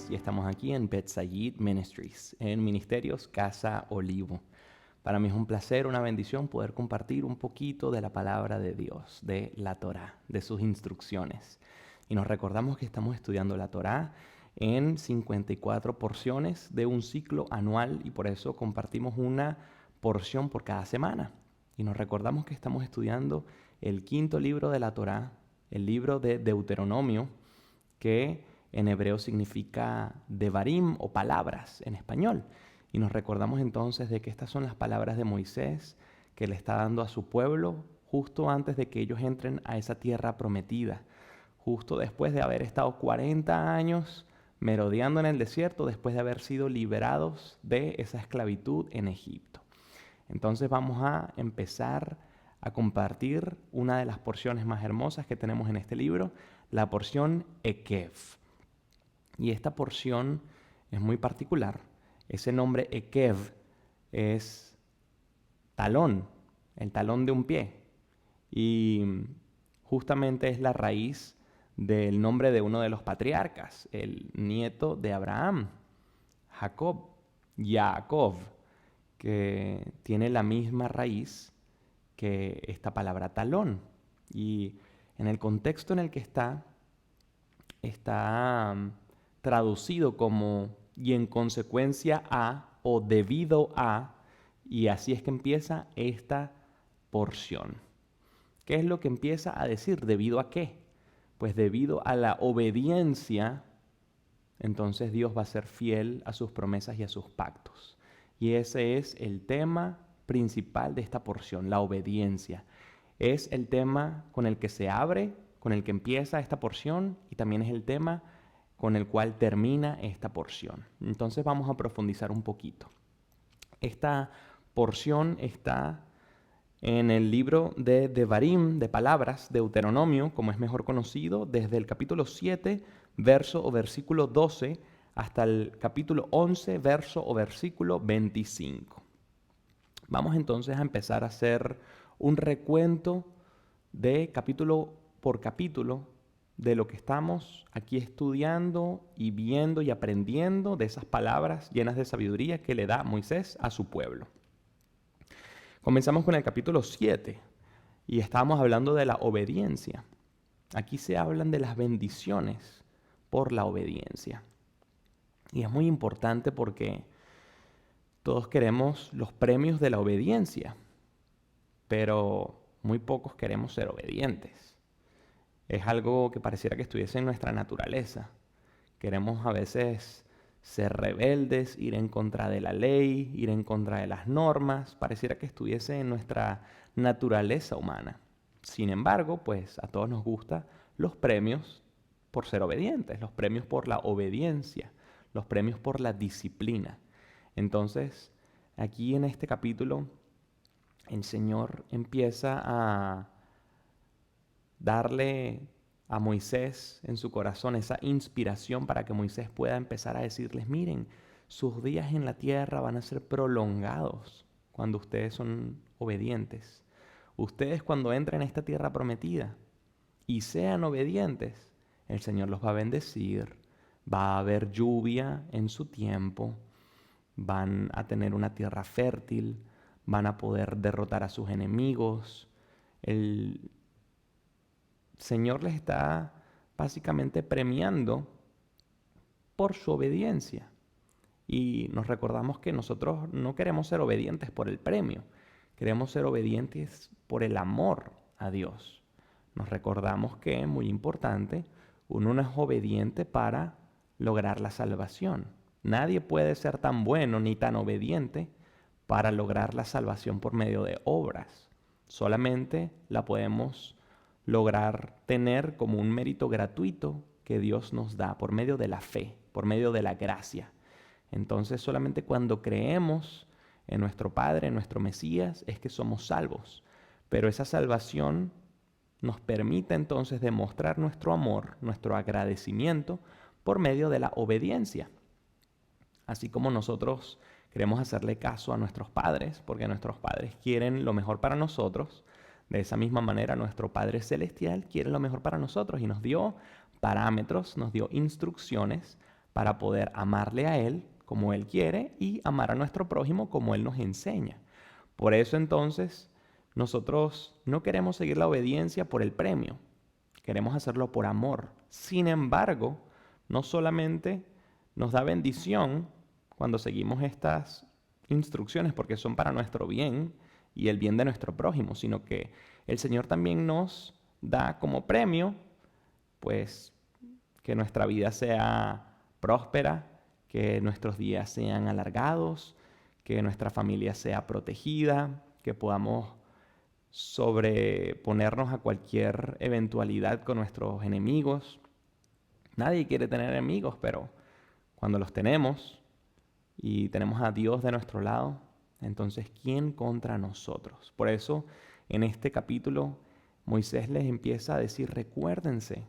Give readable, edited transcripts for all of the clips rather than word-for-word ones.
Elías y estamos aquí en Bethsaid Ministries, en Ministerios Casa Olivo. Para mí es un placer, una bendición poder compartir un poquito de la palabra de Dios, de la Torá, de sus instrucciones. Y nos recordamos que estamos estudiando la Torá en 54 porciones de un ciclo anual y por eso compartimos una porción por cada semana. Y nos recordamos que estamos estudiando el quinto libro de la Torá, el libro de Deuteronomio, que en hebreo significa devarim o palabras en español. Y nos recordamos entonces de que estas son las palabras de Moisés que le está dando a su pueblo justo antes de que ellos entren a esa tierra prometida, justo después de haber estado 40 años merodeando en el desierto, después de haber sido liberados de esa esclavitud en Egipto. Entonces vamos a empezar a compartir una de las porciones más hermosas que tenemos en este libro, la porción Ekev. Y esta porción es muy particular. Ese nombre Ekev es talón, el talón de un pie. Y justamente es la raíz del nombre de uno de los patriarcas, el nieto de Abraham, Jacob, que tiene la misma raíz que esta palabra talón. Y en el contexto en el que está traducido como y en consecuencia a o debido a, y así es que empieza esta porción. ¿Qué es lo que empieza a decir? ¿Debido a qué? Pues debido a la obediencia, entonces Dios va a ser fiel a sus promesas y a sus pactos. Y ese es el tema principal de esta porción, la obediencia. Es el tema con el que se abre, con el que empieza esta porción y también es el tema con el cual termina esta porción. Entonces vamos a profundizar un poquito. Esta porción está en el libro de Devarim, de palabras, Deuteronomio, como es mejor conocido, desde el capítulo 7, verso o versículo 12, hasta el capítulo 11, verso o versículo 25. Vamos entonces a empezar a hacer un recuento de capítulo por capítulo de lo que estamos aquí estudiando y viendo y aprendiendo de esas palabras llenas de sabiduría que le da Moisés a su pueblo. Comenzamos con el capítulo 7 y estábamos hablando de la obediencia. Aquí se hablan de las bendiciones por la obediencia. Y es muy importante porque todos queremos los premios de la obediencia, pero muy pocos queremos ser obedientes. Es algo que pareciera que estuviese en nuestra naturaleza. Queremos a veces ser rebeldes, ir en contra de la ley, ir en contra de las normas. Pareciera que estuviese en nuestra naturaleza humana. Sin embargo, pues a todos nos gustan los premios por ser obedientes, los premios por la obediencia, los premios por la disciplina. Entonces, aquí en este capítulo, el Señor empieza a darle a Moisés en su corazón esa inspiración para que Moisés pueda empezar a decirles, miren, sus días en la tierra van a ser prolongados cuando ustedes son obedientes. Ustedes cuando entren a esta tierra prometida y sean obedientes, el Señor los va a bendecir, va a haber lluvia en su tiempo, van a tener una tierra fértil, van a poder derrotar a sus enemigos. El Señor les está básicamente premiando por su obediencia. Y nos recordamos que nosotros no queremos ser obedientes por el premio, queremos ser obedientes por el amor a Dios. Nos recordamos que, muy importante, uno no es obediente para lograr la salvación. Nadie puede ser tan bueno ni tan obediente para lograr la salvación por medio de obras. Solamente la podemos lograr tener como un mérito gratuito que Dios nos da por medio de la fe, por medio de la gracia. Entonces solamente cuando creemos en nuestro Padre, en nuestro Mesías, es que somos salvos. Pero esa salvación nos permite entonces demostrar nuestro amor, nuestro agradecimiento por medio de la obediencia. Así como nosotros queremos hacerle caso a nuestros padres, porque nuestros padres quieren lo mejor para nosotros, de esa misma manera nuestro Padre Celestial quiere lo mejor para nosotros y nos dio parámetros, nos dio instrucciones para poder amarle a Él como Él quiere y amar a nuestro prójimo como Él nos enseña. Por eso entonces nosotros no queremos seguir la obediencia por el premio, queremos hacerlo por amor. Sin embargo, no solamente nos da bendición cuando seguimos estas instrucciones porque son para nuestro bien y el bien de nuestro prójimo, sino que el Señor también nos da como premio, pues, que nuestra vida sea próspera, que nuestros días sean alargados, que nuestra familia sea protegida, que podamos sobreponernos a cualquier eventualidad con nuestros enemigos. Nadie quiere tener enemigos, pero cuando los tenemos y tenemos a Dios de nuestro lado, entonces ¿quién contra nosotros? Por eso en este capítulo Moisés les empieza a decir, recuérdense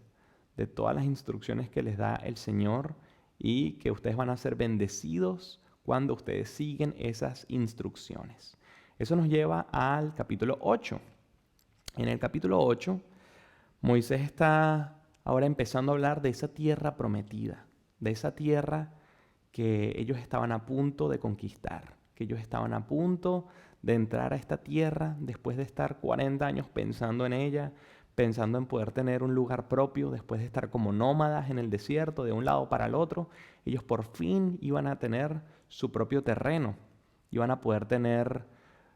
de todas las instrucciones que les da el Señor y que ustedes van a ser bendecidos cuando ustedes siguen esas instrucciones. Eso nos lleva al capítulo 8. En el capítulo 8, Moisés está ahora empezando a hablar de esa tierra prometida, de esa tierra que ellos estaban a punto de conquistar, que ellos estaban a punto de entrar a esta tierra después de estar 40 años pensando en ella, pensando en poder tener un lugar propio, después de estar como nómadas en el desierto de un lado para el otro. Ellos por fin iban a tener su propio terreno, iban a poder tener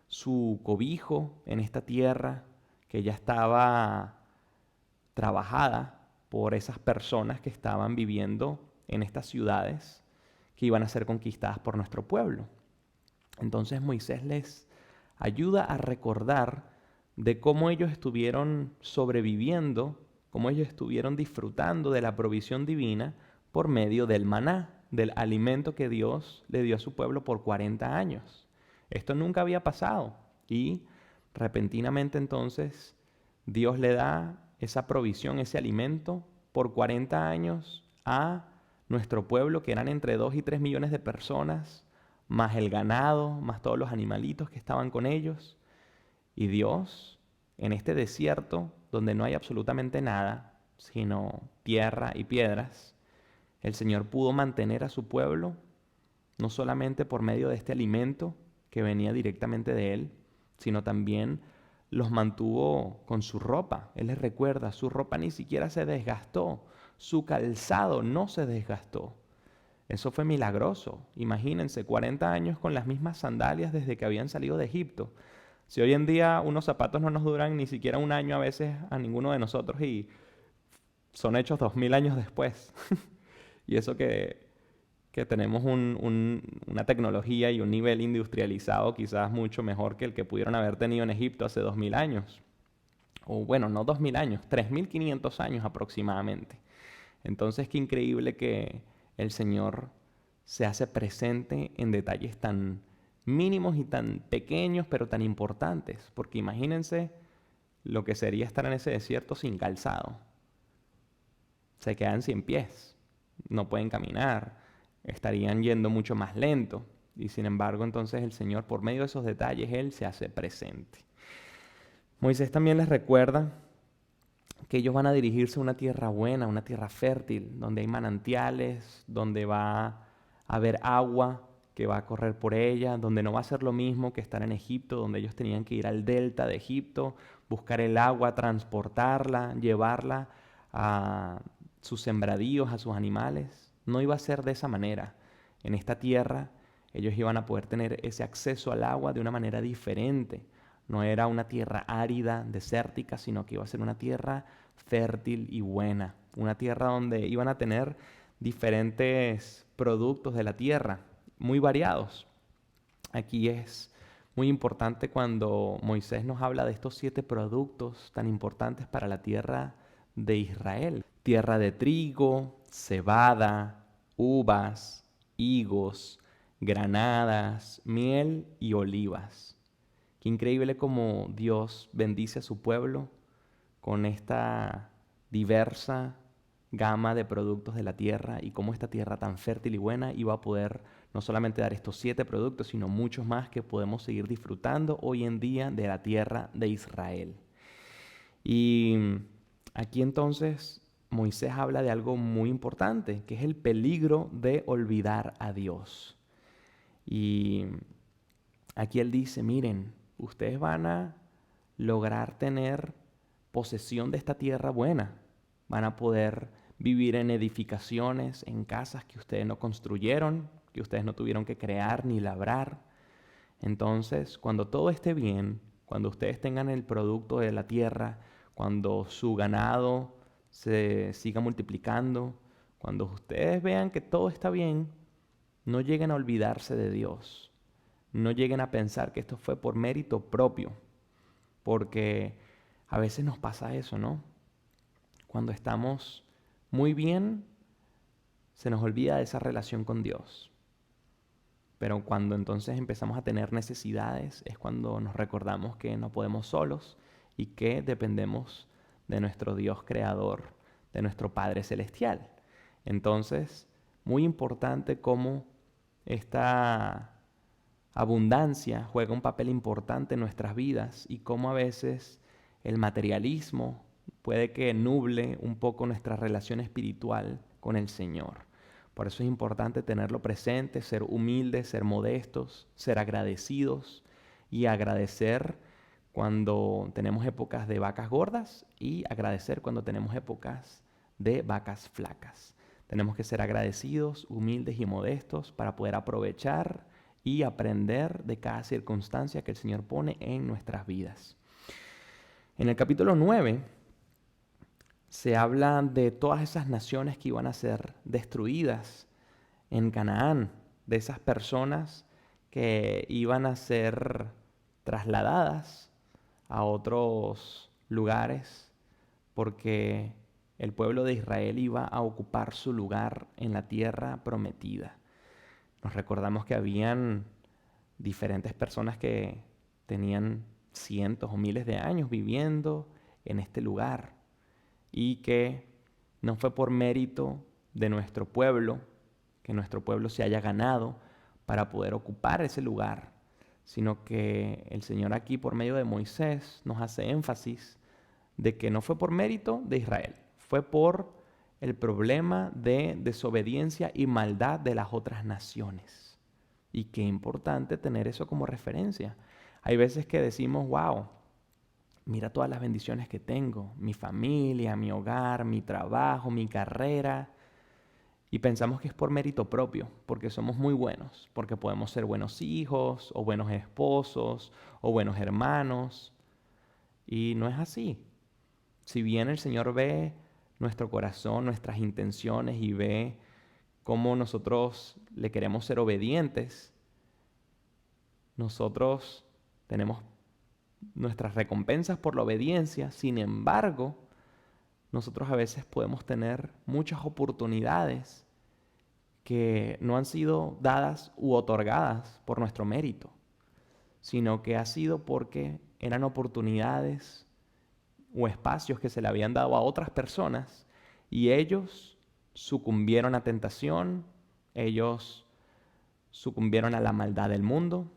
su cobijo en esta tierra que ya estaba trabajada por esas personas que estaban viviendo en estas ciudades que iban a ser conquistadas por nuestro pueblo. Entonces Moisés les ayuda a recordar de cómo ellos estuvieron sobreviviendo, cómo ellos estuvieron disfrutando de la provisión divina por medio del maná, del alimento que Dios le dio a su pueblo por 40 años. Esto nunca había pasado y repentinamente entonces Dios le da esa provisión, ese alimento por 40 años a nuestro pueblo, que eran entre 2 y 3 millones de personas, más el ganado, más todos los animalitos que estaban con ellos. Y Dios, en este desierto, donde no hay absolutamente nada, sino tierra y piedras, el Señor pudo mantener a su pueblo, no solamente por medio de este alimento que venía directamente de Él, sino también los mantuvo con su ropa. Él les recuerda, su ropa ni siquiera se desgastó, su calzado no se desgastó. Eso fue milagroso. Imagínense, 40 años con las mismas sandalias desde que habían salido de Egipto. Si hoy en día unos zapatos no nos duran ni siquiera un año a veces a ninguno de nosotros y son hechos 2000 años después. Y eso que tenemos una tecnología y un nivel industrializado quizás mucho mejor que el que pudieron haber tenido en Egipto hace 2000 años. O bueno, no 2000 años, 3500 años aproximadamente. Entonces, qué increíble que el Señor se hace presente en detalles tan mínimos y tan pequeños, pero tan importantes. Porque imagínense lo que sería estar en ese desierto sin calzado. Se quedan sin pies, no pueden caminar, estarían yendo mucho más lento. Y sin embargo, entonces el Señor, por medio de esos detalles, Él se hace presente. Moisés también les recuerda que ellos van a dirigirse a una tierra buena, una tierra fértil, donde hay manantiales, donde va a haber agua que va a correr por ella, donde no va a ser lo mismo que estar en Egipto, donde ellos tenían que ir al delta de Egipto, buscar el agua, transportarla, llevarla a sus sembradíos, a sus animales. No iba a ser de esa manera. En esta tierra ellos iban a poder tener ese acceso al agua de una manera diferente. No era una tierra árida, desértica, sino que iba a ser una tierra fértil y buena. Una tierra donde iban a tener diferentes productos de la tierra, muy variados. Aquí es muy importante cuando Moisés nos habla de estos 7 productos tan importantes para la tierra de Israel. Tierra de trigo, cebada, uvas, higos, granadas, miel y olivas. Qué increíble cómo Dios bendice a su pueblo con esta diversa gama de productos de la tierra y cómo esta tierra tan fértil y buena iba a poder no solamente dar estos 7 productos, sino muchos más que podemos seguir disfrutando hoy en día de la tierra de Israel. Y aquí entonces Moisés habla de algo muy importante, que es el peligro de olvidar a Dios. Y aquí él dice, miren, ustedes van a lograr tener posesión de esta tierra buena. Van a poder vivir en edificaciones, en casas que ustedes no construyeron, que ustedes no tuvieron que crear ni labrar. Entonces, cuando todo esté bien, cuando ustedes tengan el producto de la tierra, cuando su ganado se siga multiplicando, cuando ustedes vean que todo está bien, no lleguen a olvidarse de Dios. No lleguen a pensar que esto fue por mérito propio, porque a veces nos pasa eso, ¿no? Cuando estamos muy bien, se nos olvida de esa relación con Dios. Pero cuando entonces empezamos a tener necesidades es cuando nos recordamos que no podemos solos y que dependemos de nuestro Dios creador, de nuestro Padre Celestial. Entonces, muy importante cómo esta abundancia juega un papel importante en nuestras vidas y cómo a veces el materialismo puede que nuble un poco nuestra relación espiritual con el Señor. Por eso es importante tenerlo presente, ser humildes, ser modestos, ser agradecidos y agradecer cuando tenemos épocas de vacas gordas y agradecer cuando tenemos épocas de vacas flacas. Tenemos que ser agradecidos, humildes y modestos para poder aprovechar y aprender de cada circunstancia que el Señor pone en nuestras vidas. En el capítulo 9 se habla de todas esas naciones que iban a ser destruidas en Canaán, de esas personas que iban a ser trasladadas a otros lugares porque el pueblo de Israel iba a ocupar su lugar en la tierra prometida. Nos recordamos que habían diferentes personas que tenían cientos o miles de años viviendo en este lugar y que no fue por mérito de nuestro pueblo que nuestro pueblo se haya ganado para poder ocupar ese lugar, sino que el Señor aquí por medio de Moisés nos hace énfasis de que no fue por mérito de Israel, fue por el problema de desobediencia y maldad de las otras naciones. Y qué importante tener eso como referencia. Hay veces que decimos, wow, mira todas las bendiciones que tengo, mi familia, mi hogar, mi trabajo, mi carrera. Y pensamos que es por mérito propio, porque somos muy buenos, porque podemos ser buenos hijos, o buenos esposos, o buenos hermanos. Y no es así. Si bien el Señor ve nuestro corazón, nuestras intenciones y ve cómo nosotros le queremos ser obedientes, nosotros tenemos nuestras recompensas por la obediencia. Sin embargo, nosotros a veces podemos tener muchas oportunidades que no han sido dadas u otorgadas por nuestro mérito, sino que ha sido porque eran oportunidades o espacios que se le habían dado a otras personas y ellos sucumbieron a tentación, ellos sucumbieron a la maldad del mundo,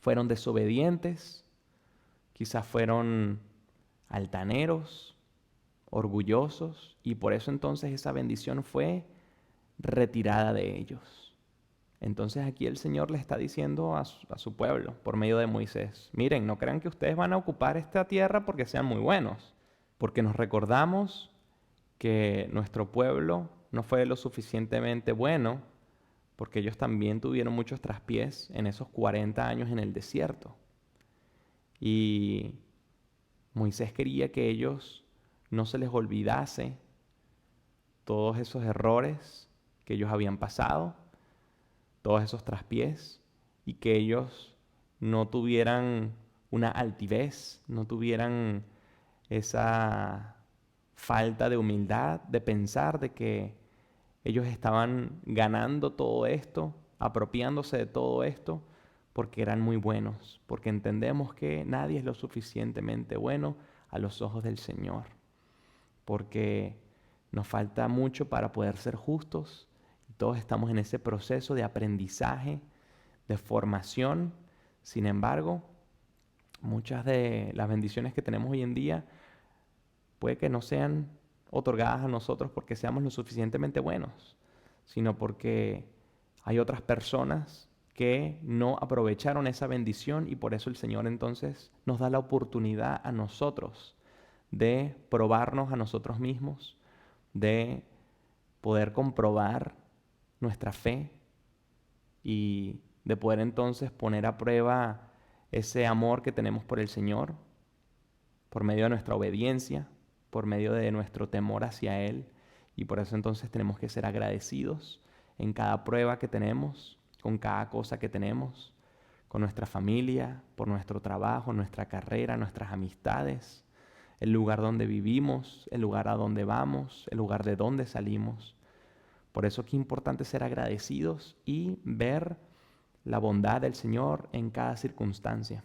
fueron desobedientes, quizás fueron altaneros, orgullosos, y por eso entonces esa bendición fue retirada de ellos. Entonces aquí el Señor le está diciendo a su pueblo por medio de Moisés, miren, no crean que ustedes van a ocupar esta tierra porque sean muy buenos, porque nos recordamos que nuestro pueblo no fue lo suficientemente bueno porque ellos también tuvieron muchos traspiés en esos 40 años en el desierto. Y Moisés quería que ellos no se les olvidase todos esos errores que ellos habían pasado, todos esos traspiés, y que ellos no tuvieran una altivez, no tuvieran esa falta de humildad de pensar de que ellos estaban ganando todo esto, apropiándose de todo esto, porque eran muy buenos, porque entendemos que nadie es lo suficientemente bueno a los ojos del Señor, porque nos falta mucho para poder ser justos y todos estamos en ese proceso de aprendizaje, de formación. Sin embargo, muchas de las bendiciones que tenemos hoy en día puede que no sean otorgadas a nosotros porque seamos lo suficientemente buenos, sino porque hay otras personas que no aprovecharon esa bendición y por eso el Señor entonces nos da la oportunidad a nosotros de probarnos a nosotros mismos, de poder comprobar nuestra fe y de poder entonces poner a prueba ese amor que tenemos por el Señor por medio de nuestra obediencia, por medio de nuestro temor hacia Él. Y por eso entonces tenemos que ser agradecidos en cada prueba que tenemos, con cada cosa que tenemos, con nuestra familia, por nuestro trabajo, nuestra carrera, nuestras amistades, el lugar donde vivimos, el lugar a donde vamos, el lugar de donde salimos. Por eso qué importante ser agradecidos y ver la bondad del Señor en cada circunstancia.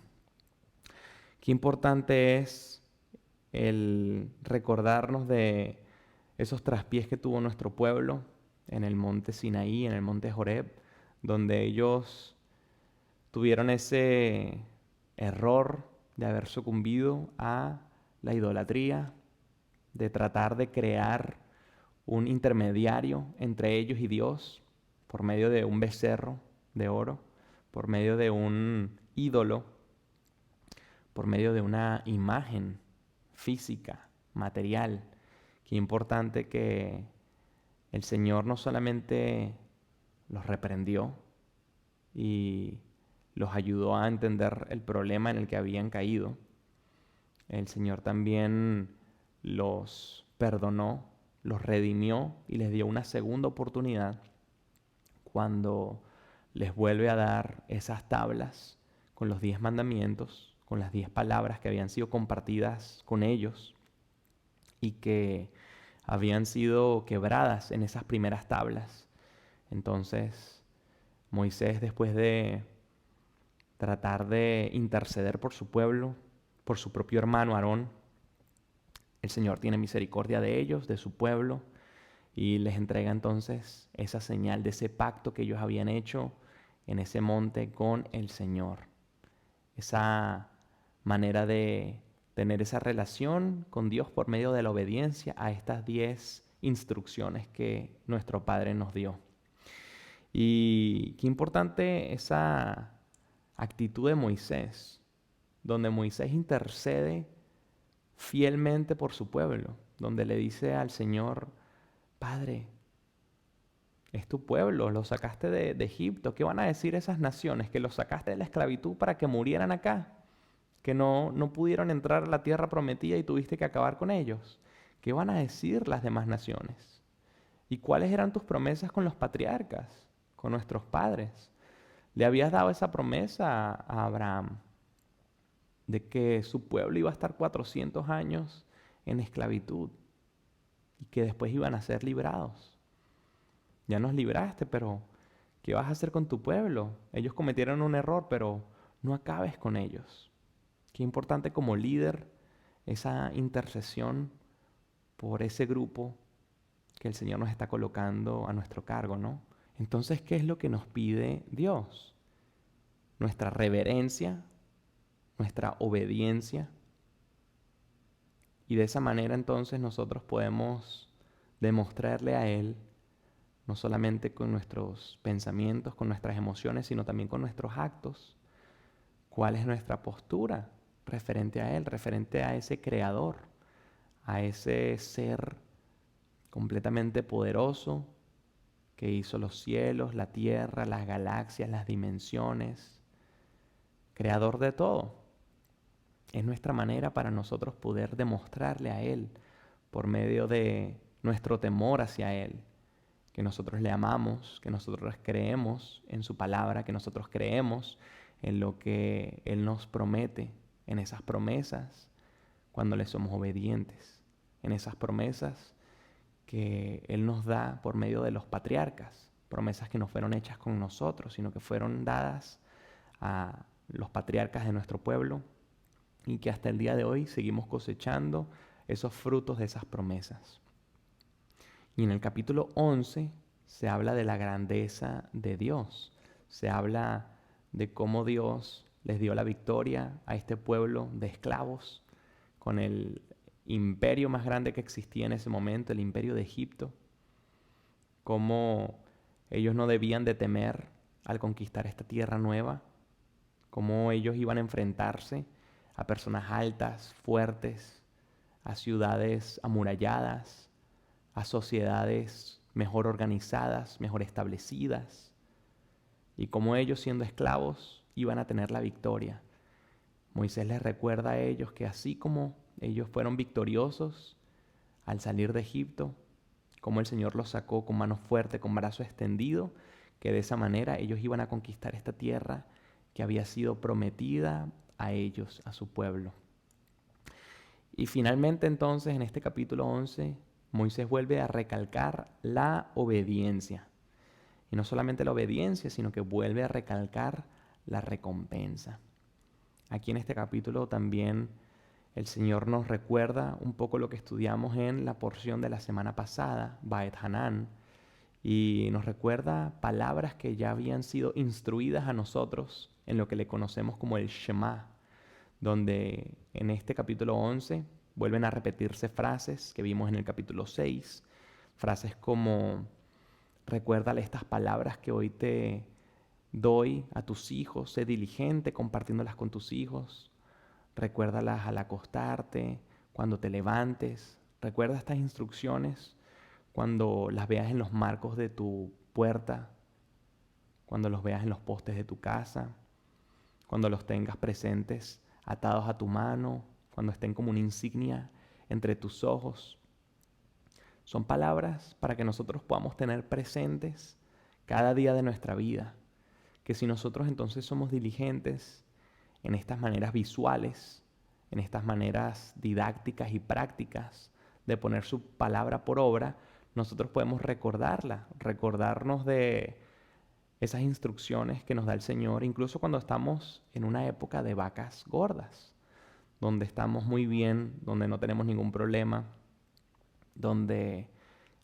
Qué importante es el recordarnos de esos traspiés que tuvo nuestro pueblo en el monte Sinaí, en el monte Horeb, donde ellos tuvieron ese error de haber sucumbido a la idolatría, de tratar de crear un intermediario entre ellos y Dios por medio de un becerro de oro, por medio de un ídolo, por medio de una imagen física, material. Qué importante que el Señor no solamente los reprendió y los ayudó a entender el problema en el que habían caído, el Señor también los perdonó, los redimió y les dio una segunda oportunidad cuando les vuelve a dar esas tablas con los 10 mandamientos, con las 10 palabras que habían sido compartidas con ellos y que habían sido quebradas en esas primeras tablas. Entonces, Moisés, después de tratar de interceder por su pueblo, por su propio hermano Aarón, el Señor tiene misericordia de ellos, de su pueblo, y les entrega entonces esa señal de ese pacto que ellos habían hecho en ese monte con el Señor. Esa manera de tener esa relación con Dios por medio de la obediencia a estas 10 instrucciones que nuestro Padre nos dio. Y qué importante esa actitud de Moisés, donde Moisés intercede fielmente por su pueblo, donde le dice al Señor: Padre, es tu pueblo, lo sacaste de Egipto. ¿Qué van a decir esas naciones? Que los sacaste de la esclavitud para que murieran acá, que no pudieron entrar a la tierra prometida y tuviste que acabar con ellos. ¿Qué van a decir las demás naciones? ¿Y cuáles eran tus promesas con los patriarcas, con nuestros padres? Le habías dado esa promesa a Abraham de que su pueblo iba a estar 400 años en esclavitud y que después iban a ser librados. Ya nos libraste, pero ¿qué vas a hacer con tu pueblo? Ellos cometieron un error, pero no acabes con ellos. Qué importante como líder esa intercesión por ese grupo que el Señor nos está colocando a nuestro cargo, ¿no? Entonces, ¿qué es lo que nos pide Dios? Nuestra reverencia, nuestra obediencia. Y de esa manera entonces nosotros podemos demostrarle a Él, no solamente con nuestros pensamientos, con nuestras emociones, sino también con nuestros actos, cuál es nuestra postura referente a Él, referente a ese Creador, a ese ser completamente poderoso que hizo los cielos, la tierra, las galaxias, las dimensiones, creador de todo. Es nuestra manera para nosotros poder demostrarle a Él por medio de nuestro temor hacia Él, que nosotros le amamos, que nosotros creemos en su palabra, que nosotros creemos en lo que Él nos promete, en esas promesas, cuando le somos obedientes, en esas promesas que Él nos da por medio de los patriarcas, promesas que no fueron hechas con nosotros, sino que fueron dadas a los patriarcas de nuestro pueblo y que hasta el día de hoy seguimos cosechando esos frutos de esas promesas. Y en el capítulo 11 se habla de la grandeza de Dios, se habla de cómo Dios les dio la victoria a este pueblo de esclavos con el imperio más grande que existía en ese momento, el imperio de Egipto, cómo ellos no debían de temer al conquistar esta tierra nueva, cómo ellos iban a enfrentarse a personas altas, fuertes, a ciudades amuralladas, a sociedades mejor organizadas, mejor establecidas, y cómo ellos, siendo esclavos, iban a tener la victoria. Moisés les recuerda a ellos que así como ellos fueron victoriosos al salir de Egipto, como el Señor los sacó con mano fuerte, con brazo extendido, que de esa manera ellos iban a conquistar esta tierra que había sido prometida a ellos, a su pueblo. Y finalmente entonces en este capítulo 11, Moisés vuelve a recalcar la obediencia. Y no solamente la obediencia, sino que vuelve a recalcar la recompensa. Aquí en este capítulo también el Señor nos recuerda un poco lo que estudiamos en la porción de la semana pasada, Baet Hanan, y nos recuerda palabras que ya habían sido instruidas a nosotros en lo que le conocemos como el Shema, donde en este capítulo 11 vuelven a repetirse frases que vimos en el capítulo 6, frases como: recuérdale estas palabras que hoy te doy a tus hijos, sé diligente compartiéndolas con tus hijos, recuérdalas al acostarte, cuando te levantes, recuerda estas instrucciones cuando las veas en los marcos de tu puerta, cuando los veas en los postes de tu casa, cuando los tengas presentes atados a tu mano, cuando estén como una insignia entre tus ojos. Son palabras para que nosotros podamos tener presentes cada día de nuestra vida, que si nosotros entonces somos diligentes en estas maneras visuales, en estas maneras didácticas y prácticas de poner su palabra por obra, nosotros podemos recordarnos de esas instrucciones que nos da el Señor, incluso cuando estamos en una época de vacas gordas, donde estamos muy bien, donde no tenemos ningún problema, donde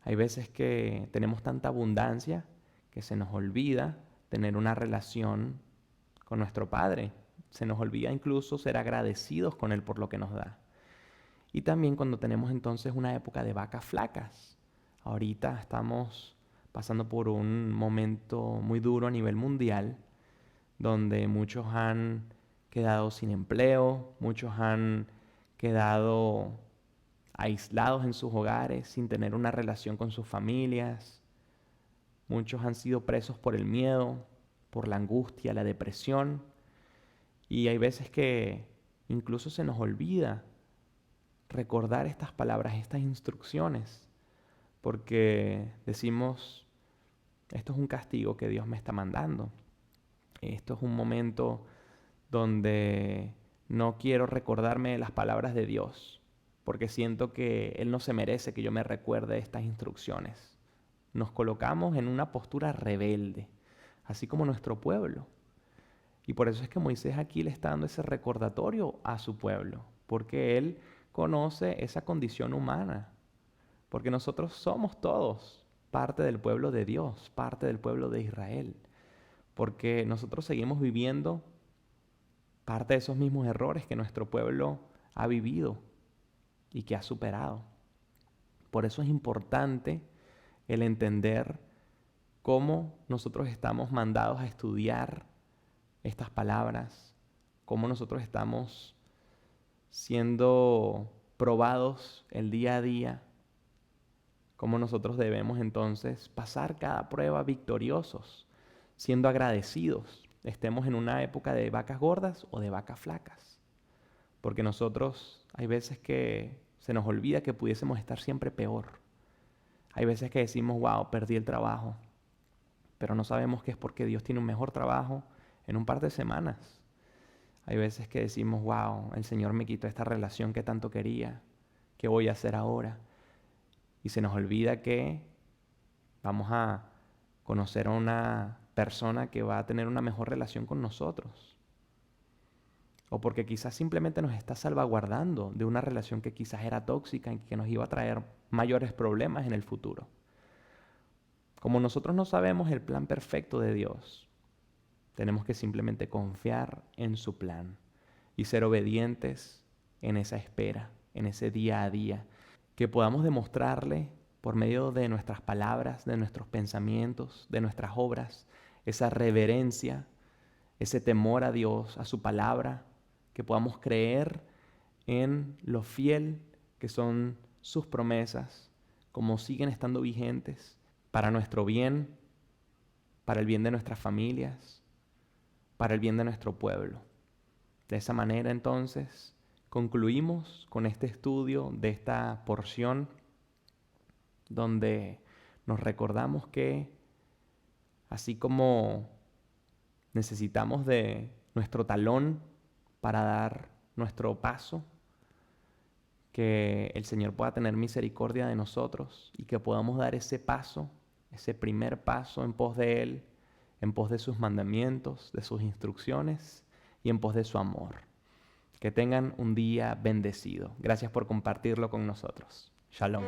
hay veces que tenemos tanta abundancia que se nos olvida tener una relación con nuestro Padre. Se nos olvida incluso ser agradecidos con Él por lo que nos da. Y también cuando tenemos entonces una época de vacas flacas. Ahorita estamos pasando por un momento muy duro a nivel mundial, donde muchos han quedado sin empleo, muchos han quedado aislados en sus hogares, sin tener una relación con sus familias. Muchos han sido presos por el miedo, por la angustia, la depresión. Y hay veces que incluso se nos olvida recordar estas palabras, estas instrucciones, porque decimos: esto es un castigo que Dios me está mandando. Esto es un momento donde no quiero recordarme de las palabras de Dios, porque siento que Él no se merece que yo me recuerde estas instrucciones. Nos colocamos en una postura rebelde, así como nuestro pueblo. Y por eso es que Moisés aquí le está dando ese recordatorio a su pueblo, porque Él conoce esa condición humana, porque nosotros somos todos parte del pueblo de Dios, parte del pueblo de Israel, porque nosotros seguimos viviendo parte de esos mismos errores que nuestro pueblo ha vivido y que ha superado. Por eso es importante el entender cómo nosotros estamos mandados a estudiar estas palabras, cómo nosotros estamos siendo probados el día a día, cómo nosotros debemos entonces pasar cada prueba victoriosos, siendo agradecidos, estemos en una época de vacas gordas o de vacas flacas. Porque nosotros hay veces que se nos olvida que pudiésemos estar siempre peor. Hay veces que decimos: wow, perdí el trabajo, pero no sabemos que es porque Dios tiene un mejor trabajo en un par de semanas. Hay veces que decimos: wow, el Señor me quitó esta relación que tanto quería, ¿qué voy a hacer ahora? Y se nos olvida que vamos a conocer a una persona que va a tener una mejor relación con nosotros. O porque quizás simplemente nos está salvaguardando de una relación que quizás era tóxica y que nos iba a traer mayores problemas en el futuro. Como nosotros no sabemos el plan perfecto de Dios, tenemos que simplemente confiar en su plan y ser obedientes en esa espera, en ese día a día. Que podamos demostrarle por medio de nuestras palabras, de nuestros pensamientos, de nuestras obras, esa reverencia, ese temor a Dios, a su palabra, que podamos creer en lo fiel que son sus promesas, como siguen estando vigentes para nuestro bien, para el bien de nuestras familias, para el bien de nuestro pueblo. De esa manera, entonces, concluimos con este estudio de esta porción donde nos recordamos que así como necesitamos de nuestro talón para dar nuestro paso, que el Señor pueda tener misericordia de nosotros y que podamos dar ese paso, ese primer paso en pos de Él, en pos de sus mandamientos, de sus instrucciones y en pos de su amor. Que tengan un día bendecido. Gracias por compartirlo con nosotros. Shalom.